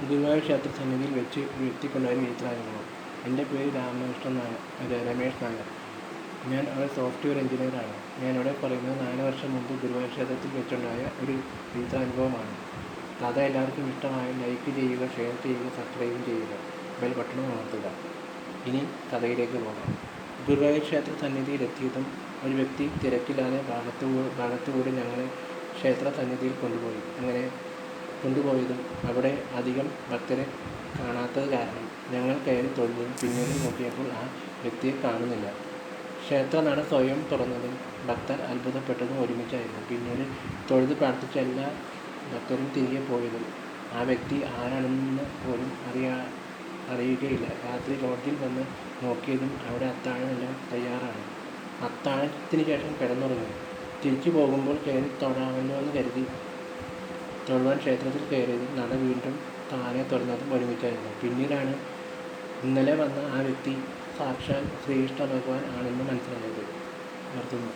ഗുരുവായൂർ ക്ഷേത്ര സന്നിധിയിൽ വെച്ച് ഒരു വ്യക്തിക്കുണ്ടായ വിചിത്രാനുഭവം. എൻ്റെ പേര് രമേഷ് നായർ. ഞാൻ ഒരു സോഫ്റ്റ്വെയർ എഞ്ചിനീയറാണ്. ഞാനിവിടെ പറയുന്നത് 4 വർഷം മുമ്പ് ഗുരുവായൂർ ക്ഷേത്രത്തിൽ വെച്ചുണ്ടായ ഒരു വിചിത്രാനുഭവമാണ്. കഥ എല്ലാവർക്കും ഇഷ്ടമായ ലൈക്ക് ചെയ്യുക, ഷെയർ ചെയ്യുക, സബ്സ്ക്രൈബ് ചെയ്യുക, ബെൽ ബട്ടണും അമർത്തുക. ഇനി കഥയിലേക്ക് പോകാം. ഗുരുവായൂർ ക്ഷേത്ര സന്നിധിയിലെത്തിയതും ഒരു വ്യക്തി തിരക്കില്ലാതെ ഭാഗത്തുകൂടി ഞങ്ങളെ ക്ഷേത്ര സന്നിധിയിൽ കൊണ്ടുപോയതും അവിടെ അധികം ഭക്തരെ കാണാത്തത് കാരണം ഞങ്ങൾ കയറി തൊഴുകയും പിന്നീട് നോക്കിയപ്പോൾ ആ വ്യക്തിയെ കാണുന്നില്ല. ക്ഷേത്രനട സ്വയം തുറന്നതും ഭക്തർ അത്ഭുതപ്പെട്ടതും ഒരുമിച്ചായിരുന്നു. പിന്നീട് തൊഴുത് പ്രാർത്ഥിച്ച എല്ലാ ഭക്തരും തിരികെ പോയതും ആ വ്യക്തി ആരാണെന്ന് പോലും അറിയുകയില്ല. രാത്രി ലോഡ്ജിൽ വന്ന് നോക്കിയതും അവിടെ അത്താഴം എല്ലാം തയ്യാറാണ്. അത്താഴത്തിന് ശേഷം കിടന്നുറങ്ങി. തിരിച്ചു പോകുമ്പോൾ കയറി തൊഴാമല്ലോ എന്ന് കരുതി തൊഴുവാൻ ക്ഷേത്രത്തിൽ കയറിയതും നട വീണ്ടും താനെ തുറന്നതും ഒരുമിച്ചായിരുന്നു. പിന്നീടാണ് ഇന്നലെ വന്ന ആ വ്യക്തി സാക്ഷാൽ ശ്രീകൃഷ്ണ ഭഗവാൻ ആണെന്ന് മനസ്സിലായത്. നിർത്തുന്നു.